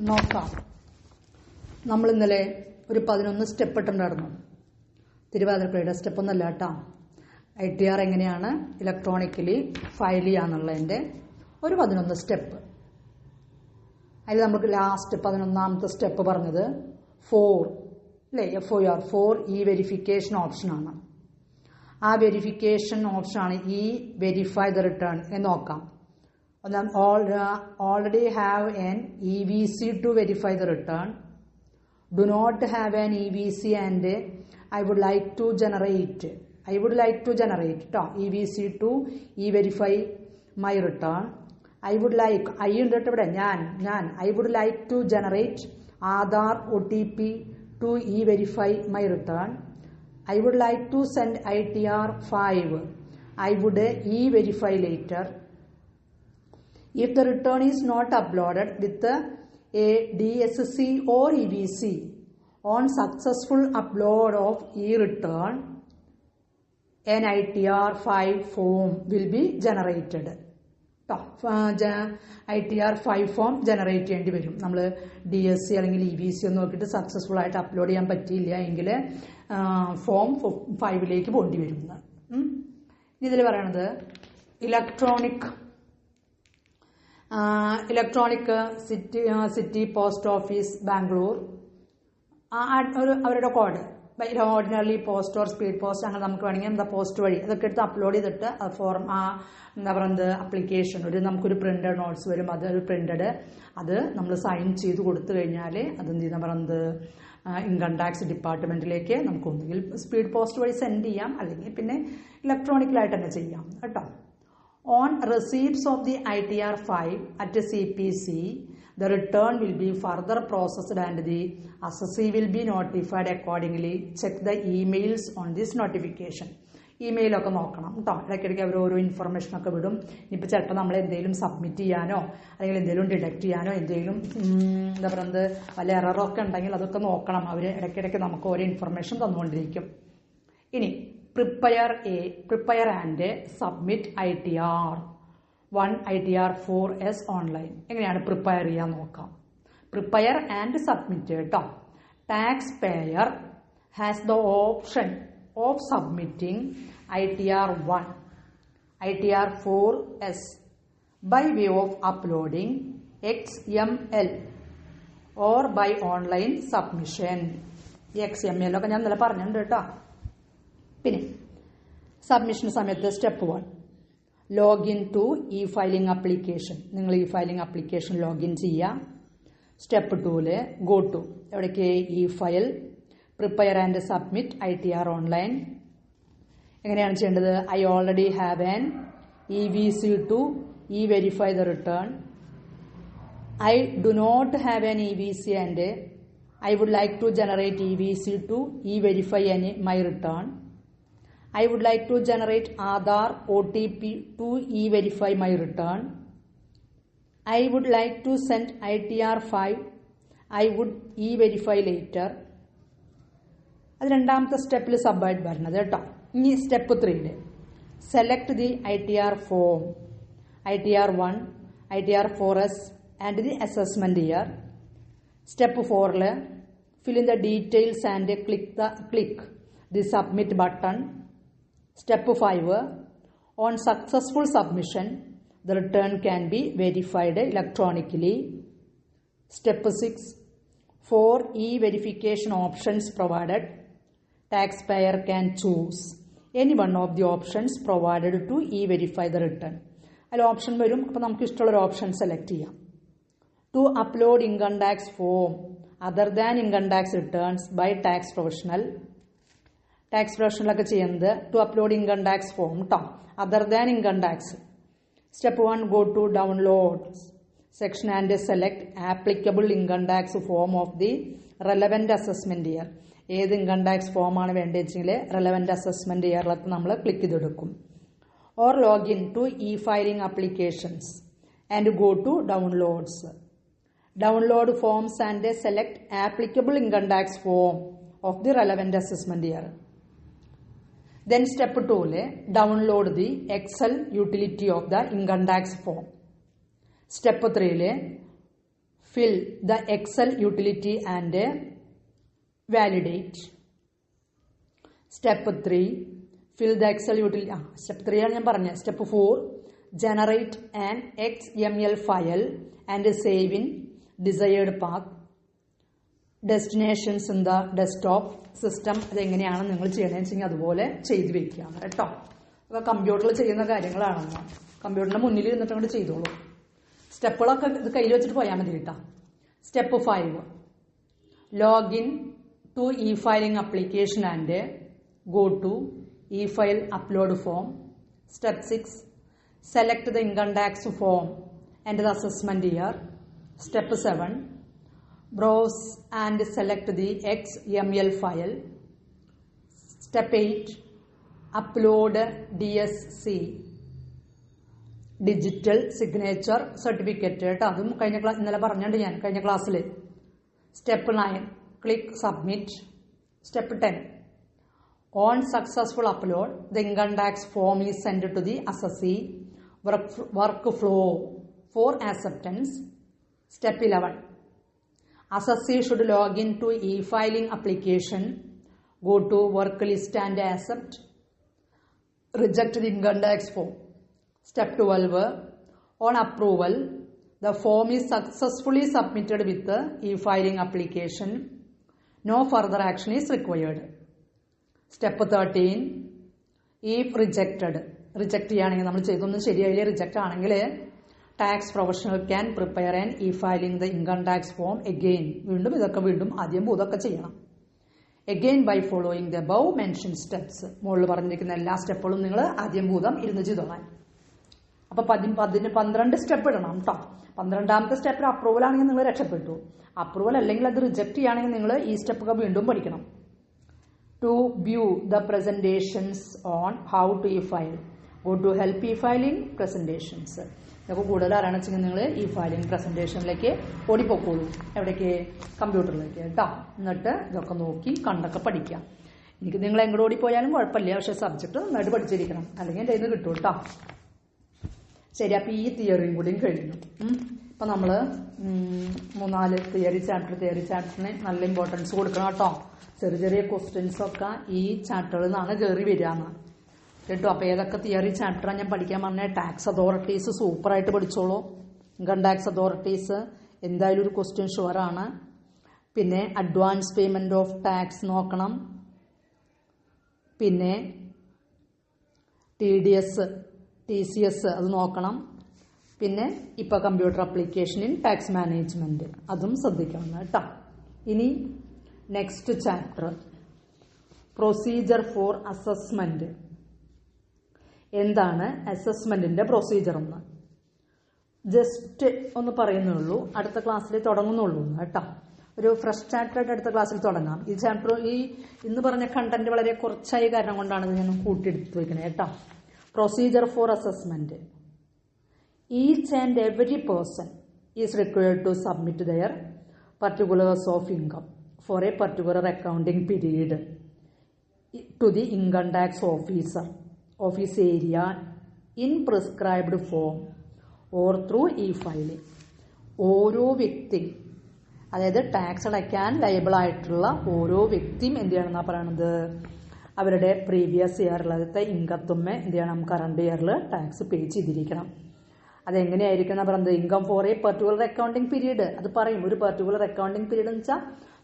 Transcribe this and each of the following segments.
നോക്കാം. നമ്മൾ ഇന്നലെ ഒരു 11 സ്റ്റെപ്പ് ഇട്ടുണ്ടായിരുന്നു. തിരുവാതിരപ്പള്ളിയുടെ സ്റ്റെപ്പൊന്നല്ല കേട്ടോ. ITR എങ്ങനെയാണ് ഇലക്ട്രോണിക്കലി ഫയൽ ചെയ്യാന്നുള്ളതിൻ്റെ ഒരു 11 സ്റ്റെപ്പ്. അതിൽ നമുക്ക് ലാസ്റ്റ് 11ാമത്തെ സ്റ്റെപ്പ് പറഞ്ഞത് 4 അല്ലേ, FOR 4 ഈ വെരിഫിക്കേഷൻ ഓപ്ഷനാണ്. ആ വെരിഫിക്കേഷൻ ഓപ്ഷനാണ് ഈ വെരിഫൈ ദ റിട്ടേൺ എന്ന് നോക്കാം. Already have an EVC to verify the return. Do not have an EVC and I would like to generate. EVC to verify my return. I would like to generate Aadhaar OTP to verify my return. I would like to send ITR 5. I would verify later. If the return is not uploaded with a DSC or EVC, on successful upload of e-return, an ITR 5 form will be generated. ITR 5 form generate ചെയ്യേണ്ടി വരും. നമ്മൾ DSC അല്ലെങ്കിൽ EVC ഒന്നും നോക്കിയിട്ട് successful ആയിട്ട് upload ചെയ്യാൻ പറ്റിയില്ല എങ്കിൽ ഫോം 5ലേക്ക് പോകേണ്ടി വരും. ഇതിൽ പറയണത് ഇലക്ട്രോണിക് സിറ്റി പോസ്റ്റ് ഓഫീസ് ബാംഗ്ലൂർ അവരുടെ code ordinary post or speed post അങ്ങനെ നമുക്ക് വേണമെങ്കിൽ പോസ്റ്റ് വഴി അതൊക്കെ എടുത്ത് അപ്ലോഡ് ചെയ്തിട്ട് ഫോം എന്താ പറയുന്നത് അപ്ലിക്കേഷൻ നമുക്കൊരു പ്രിന്റഡ് നോട്ട്സ് വരും. അതൊരു പ്രിന്റഡ് അത് നമ്മൾ സൈൻ ചെയ്ത് കൊടുത്തു കഴിഞ്ഞാൽ അതെന്ത് ചെയ്യുന്ന പറയുന്നത് ഇൻകം ടാക്സ് ഡിപ്പാർട്ട്മെന്റിലേക്ക് നമുക്ക് ഒന്നുകിൽ സ്പീഡ് പോസ്റ്റ് വഴി സെൻഡ് ചെയ്യാം, അല്ലെങ്കിൽ പിന്നെ ഇലക്ട്രോണിക്കലായിട്ട് തന്നെ ചെയ്യാം കേട്ടോ. On receipts of the ITR 5 at CPC, the return will be further processed and the assessee will be notified accordingly. Check the emails on this notification. ഇമെയിലൊക്കെ നോക്കണം കേട്ടോ. ഇടയ്ക്കിടയ്ക്ക് അവർ ഓരോ ഇൻഫർമേഷനൊക്കെ വിടും. ഇനിയിപ്പോൾ ചിലപ്പോൾ നമ്മൾ എന്തെങ്കിലും സബ്മിറ്റ് ചെയ്യാനോ അല്ലെങ്കിൽ എന്തെങ്കിലും ഡിഡക്റ്റ് ചെയ്യാനോ എന്തെങ്കിലും എന്താ പറയുന്നത് വല്ല എററൊക്കെ ഉണ്ടെങ്കിൽ അതൊക്കെ നോക്കണം. അവർ ഇടയ്ക്കിടയ്ക്ക് നമുക്ക് ഓരോ ഇൻഫർമേഷൻ തന്നുകൊണ്ടിരിക്കും. ഇനി prepare and submit ITR 1 ITR 4S online എങ്ങനെയാണ് പ്രിപ്പയർ ചെയ്യാൻ നോക്കാം. പ്രിപ്പയർ ആൻഡ് സബ്മിറ്റ് കേട്ടോ. Tax payer has the option of submitting ITR 1 ITR 4S by way of uploading XML or by online submission. XML ഒക്കെ ഞാൻ ഇന്നലെ പറഞ്ഞിട്ടുണ്ട് കേട്ടോ. പിന്നെ സബ്മിഷൻ സമയത്ത് step 1 login to e filing application. നിങ്ങൾ ഇ ഫയലിംഗ് ആപ്ലിക്കേഷൻ ലോഗിൻ ചെയ്യുക. Step 2 go to എവിടേക്ക് e file prepare and submit ITR online. എങ്ങനെയാണ് ചെയ്യേണ്ടത്? I already have an EVC to verify the return. I do not have an EVC and I would like to generate EVC to verify my return. I would like to generate Aadhaar OTP to verify my return. I would like to send ITR 5. I would verify later. അത് രണ്ടാമത്തെ സ്റ്റെപ്പിൽ submit വരുന്നത് കേട്ടോ. ഇനി step 3 select the ITR form ITR 1 ITR 4S and the assessment year. Step 4 fill in the details and click the submit button. Step 5 on successful submission the return can be verified electronically. Step 6 for e-verification options provided, taxpayer can choose any one of the options provided to e-verify the return. അതിൽ option വരും. അപ്പോൾ നമുക്ക് ഇഷ്ടമുള്ളൊരു option select ചെയ്യാം. To upload income tax form other than income tax returns by tax professional. Tax പ്രൊഫഷണലൊക്കെ ചെയ്യുന്നത് to upload income tax form കേട്ടോ, other than income tax. Step 1 go to download section and select applicable income tax form of the relevant assessment year. ഏത് income tax ഫോമാണ് വേണ്ടത് വെച്ചെങ്കിൽ relevant assessment ഇയറിലൊക്കെ നമ്മൾ click ചെയ്തെടുക്കും. Or login to e filing applications and go to downloads. Download forms and select applicable income tax form of the relevant assessment year. Then step 2 download the Excel utility of the income tax form. Step 3 fill the Excel utility and validate. Step 3, fill the Excel utility. Step 3 ആണ് ഞാൻ പറഞ്ഞത്. Step 4, generate an XML file and save in desired path. Destinations in the desktop system. അതെങ്ങനെയാണ് നിങ്ങൾ ചെയ്യണമെന്ന് വെച്ചെങ്കിൽ അതുപോലെ ചെയ്ത് വെക്കുക കേട്ടോ. അപ്പോൾ കമ്പ്യൂട്ടറിൽ ചെയ്യുന്ന കാര്യങ്ങളാണെന്ന് കമ്പ്യൂട്ടറിൻ്റെ മുന്നിൽ ഇരുന്നിട്ട് അങ്ങോട്ട് ചെയ്തോളൂ. സ്റ്റെപ്പുകളൊക്കെ ഇത് കയ്യിൽ വെച്ചിട്ട് പോയാൽ മതി കേട്ടോ. Step 5, login to e filing application and go to e-file upload form. Step 6, select the income tax form and the assessment year. Step 7, browse and select the XML file. Step 8, upload DSC digital signature certificate. അതും ഇന്നലെ പറഞ്ഞിട്ടുണ്ട് ഞാൻ കഴിഞ്ഞ ക്ലാസ്സിൽ. Step 9, click submit. Step 10, on successful upload, the income tax form is sent to the assessee workflow for acceptance. Step 11, assessee should log in to e-filing application, go to work list and accept, reject the income tax form. Step 12, on approval, the form is successfully submitted with the e-filing application. No further action is required. Step 13, if rejected, reject ചെയ്യുകയാണെങ്കിൽ നമ്മൾ ചെയ്തൊന്നും ശരിയായില്ല, reject ആണെങ്കിൽ tax professional can prepare and e filing the income tax form again. വീണ്ടും ആദ്യം ഇതൊക്കെ ചെയ്യണം. Again by following the above mention steps. മുകളിൽ പറഞ്ഞിരിക്കുന്ന എല്ലാ സ്റ്റെപ്പുകളും നിങ്ങൾ ആദ്യം ഇരുന്ന് ചെയ്തോളാൻ. അപ്പോൾ 12 സ്റ്റെപ്പ് ഇടണം കേട്ടോ. 12ാമത്തെ സ്റ്റെപ്പിൽ അപ്രൂവൽ ആണെങ്കിൽ നിങ്ങൾ രക്ഷപ്പെട്ടു. അപ്രൂവൽ അല്ലെങ്കിൽ അത് റിജക്റ്റ് ചെയ്യുകയാണെങ്കിൽ നിങ്ങൾ ഈ സ്റ്റെപ്പൊക്കെ വീണ്ടും പഠിക്കണം. To view the presentations on how to e-file, go to help e-filing presentations. ഇതൊക്കെ കൂടുതൽ അറിയണമെന്ന് വെച്ചെങ്കിൽ നിങ്ങൾ ഈ ഫയലിംഗ് പ്രസന്റേഷനിലേക്ക് ഓടിപ്പോക്കോളൂ. എവിടേക്ക്? കമ്പ്യൂട്ടറിലേക്ക് കേട്ടോ. എന്നിട്ട് ഇതൊക്കെ നോക്കി കണ്ടൊക്കെ പഠിക്കാം. എനിക്ക് നിങ്ങൾ എങ്ങോട്ട് ഓടിപ്പോയാലും കുഴപ്പമില്ല, പക്ഷേ സബ്ജക്റ്റ് നന്നായിട്ട് പഠിച്ചിരിക്കണം, അല്ലെങ്കിൽ എൻ്റെ കയ്യിൽ നിന്ന് കിട്ടും കേട്ടോ. ശരി, അപ്പോൾ ഈ തിയറിയും കൂടിയും കഴിഞ്ഞു. ഇപ്പം നമ്മൾ 3-4 തിയറി ചാപ്റ്ററിന് നല്ല ഇമ്പോർട്ടൻസ് കൊടുക്കണം കേട്ടോ. ചെറിയ ക്വസ്റ്റ്യൻസൊക്കെ ഈ ചാപ്റ്ററിൽ നിന്നാണ് കയറി വരികയെന്ന് കേട്ടോ. അപ്പോൾ ഏതൊക്കെ തിയറി ചാപ്റ്ററാണ് ഞാൻ പഠിക്കാൻ പറഞ്ഞത്? ടാക്സ് അതോറിറ്റീസ് സൂപ്പറായിട്ട് പഠിച്ചോളൂ. ഇൻകം ടാക്സ് അതോറിറ്റീസ് എന്തായാലും ഒരു ക്വസ്റ്റ്യൻ ഷുവറാണ്. പിന്നെ അഡ്വാൻസ് പേയ്മെൻറ്റ് ഓഫ് ടാക്സ് നോക്കണം. പിന്നെ TCS അത് നോക്കണം. പിന്നെ ഇപ്പോൾ computer application in tax management അതും ശ്രദ്ധിക്കണം കേട്ടോ. ഇനി next chapter procedure for assessment. എന്താണ് അസസ്മെൻറ്റിൻ്റെ പ്രൊസീജിയർ എന്ന് ജസ്റ്റ് ഒന്ന് പറയുന്നുള്ളൂ. അടുത്ത ക്ലാസ്സിൽ തുടങ്ങുന്നുള്ളൂ കേട്ടോ. ഒരു ഫ്രഷ് ചാപ്റ്ററായിട്ട് അടുത്ത ക്ലാസ്സിൽ തുടങ്ങാം. ഈ ചാപ്റ്റർ ഇന്ന് പറഞ്ഞ കണ്ടന്റ് വളരെ കുറച്ചായ കാരണം കൊണ്ടാണ് ഇത് ഞാൻ കൂട്ടിയെടുത്ത് വയ്ക്കണേ കേട്ടോ. Procedure for assessment. Each and every person is required to submit their particulars of income for a particular accounting period to the income tax office area in prescribed form or through e-filing. ഓരോ വ്യക്തി, അതായത് tax അടയ്ക്കാൻ liable ആയിട്ടുള്ള ഓരോ വ്യക്തിയും എന്ത് ചെയ്യണമെന്നാണ് പറയണത്? അവരുടെ പ്രീവിയസ് ഇയറിലത്തെ ഇൻകത്തുമ്മേ എന്ത് ചെയ്യണം? കറണ്ട് ഇയറിൽ ടാക്സ് പേ ചെയ്തിരിക്കണം. അതെങ്ങനെയായിരിക്കും എന്നാ പറയുന്നത്? Income four A particular accounting period. അത് പറയും. ഒരു പെർട്ടിക്കുലർ അക്കൗണ്ടിങ് പീരീഡ് എന്ന് വെച്ചാൽ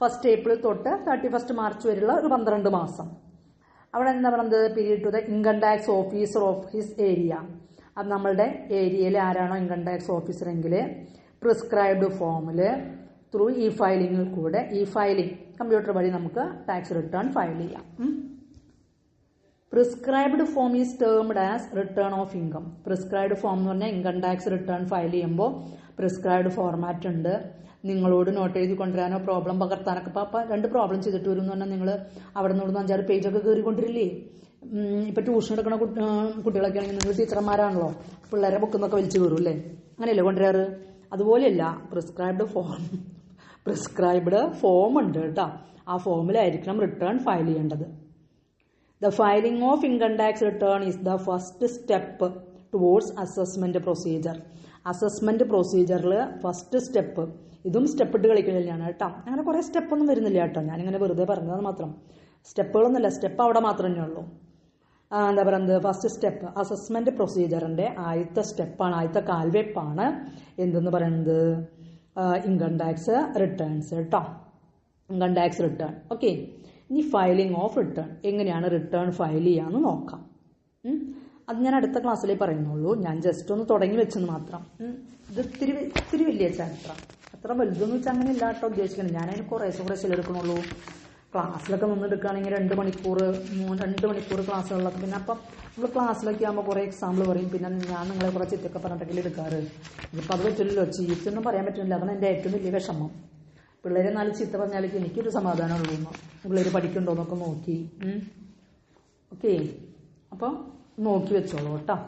1 ഏപ്രിൽ തൊട്ട് 31 മാർച്ച് വരെയുള്ള ഒരു 12 മാസം. അവിടെ എന്താ പറയുന്നത്? Period to the income tax officer of his area. അത് നമ്മളുടെ ഏരിയയിൽ ആരാണോ ഇൻകം ടാക്സ് ഓഫീസറെങ്കിൽ പ്രിസ്ക്രൈബ്ഡ് ഫോമിൽ ത്രൂ ഇ ഫയലിങ്ങിൽ കൂടെ ഫയലിംഗ് കമ്പ്യൂട്ടർ വഴി നമുക്ക് ടാക്സ് റിട്ടേൺ ഫയൽ ചെയ്യാം. Prescribed form is termed as return of income. Prescribed form എന്ന് പറഞ്ഞാൽ ഇൻകം ടാക്സ് റിട്ടേൺ ഫയൽ ചെയ്യുമ്പോൾ പ്രിസ്ക്രൈബ്ഡ് ഫോർമാറ്റ് ഉണ്ട്. നിങ്ങളോട് നോട്ട് എഴുതി കൊണ്ടുവരാനോ പ്രോബ്ലം പകർത്താനൊക്കെ ഇപ്പോൾ 2 പ്രോബ്ലം ചെയ്തിട്ട് വരും എന്ന് പറഞ്ഞാൽ നിങ്ങൾ അവിടെ നിന്ന് 5-6 പേജൊക്കെ കയറിക്കൊണ്ടിരില്ലേ? ഇപ്പം ട്യൂഷൻ എടുക്കുന്ന കുട്ടികളൊക്കെ ആണെങ്കിൽ നിങ്ങൾ ടീച്ചർമാരാണല്ലോ, പിള്ളേരെ ബുക്കിൽ നിന്നൊക്കെ വലിച്ചു കയറും അല്ലേ? അങ്ങനെയല്ലേ കൊണ്ടുവരാറ്? അതുപോലെയല്ല, പ്രിസ്ക്രൈബ്ഡ് ഫോം ഉണ്ട് കേട്ടോ. ആ ഫോമിലായിരിക്കണം റിട്ടേൺ ഫയൽ ചെയ്യേണ്ടത്. The filing of income tax return is the first step towards assessment procedure. Assessment പ്രൊസീജിയറിൽ ഫസ്റ്റ് സ്റ്റെപ്പ് ഇതും സ്റ്റെപ്പ് ഇട്ട് കളിക്കലാണ് കേട്ടോ. അങ്ങനെ കുറേ സ്റ്റെപ്പൊന്നും വരുന്നില്ല കേട്ടോ, ഞാനിങ്ങനെ വെറുതെ പറഞ്ഞത് മാത്രം. സ്റ്റെപ്പുകളൊന്നുമില്ല, സ്റ്റെപ്പ് അവിടെ മാത്രമേ ഉള്ളൂ. എന്താ പറയുന്നത്, ഫസ്റ്റ് സ്റ്റെപ്പ് അസസ്മെന്റ് പ്രൊസീജിയറിന്റെ ആദ്യത്തെ സ്റ്റെപ്പാണ്, ആദ്യത്തെ കാൽവെപ്പാണ് എന്തെന്ന് പറയുന്നത്, ഇൻകം ടാക്സ് റിട്ടേൺസ് കേട്ടോ. Income tax return. ഓക്കെ, ഇനി ഫയലിംഗ് ഓഫ് റിട്ടേൺ, എങ്ങനെയാണ് റിട്ടേൺ ഫയൽ ചെയ്യാമെന്ന് നോക്കാം. അത് ഞാൻ അടുത്ത ക്ലാസ്സിലേ പറയുന്നുള്ളൂ, ഞാൻ ജസ്റ്റ് ഒന്ന് തുടങ്ങി വെച്ചെന്ന് മാത്രം. ഇത് ഇത്തിരി വലിയ ചാപ്റ്ററാണ്, അത്ര വലുതെന്ന് വെച്ചാൽ അങ്ങനെ ഇല്ല കേട്ടോ ഉദ്ദേശിക്കുന്നത്. ഞാനതിന് കുറേശ്ശെ എടുക്കണുള്ളൂ. ക്ലാസ്സിലൊക്കെ നിന്നെടുക്കുകയാണെങ്കിൽ 2 മണിക്കൂർ ക്ലാസ്സുകളിലൊക്കെ, പിന്നെ അപ്പം നമ്മൾ ക്ലാസ്സിലൊക്കെ ആകുമ്പോൾ കുറേ എക്സാമ്പിൾ പറയും, പിന്നെ ഞാൻ നിങ്ങളെ കുറേ ചിറ്റൊക്കെ പറഞ്ഞിട്ടെങ്കിലും എടുക്കാറ്. ഇതിപ്പോൾ അത് പറ്റില്ലല്ലോ, ചീറ്റൊന്നും പറയാൻ പറ്റില്ല. അതാണ് എൻ്റെ ഏറ്റവും വലിയ വിഷമം. പിള്ളേരെ 4 ചീത്ത പറഞ്ഞാലേക്ക് എനിക്കൊരു സമാധാനമുള്ളൂ. പിള്ളേർ പഠിക്കണ്ടോ എന്നൊക്കെ നോക്കി. ഓക്കെ, അപ്പോൾ നോക്കി വെച്ചോളൂ കേട്ടോ.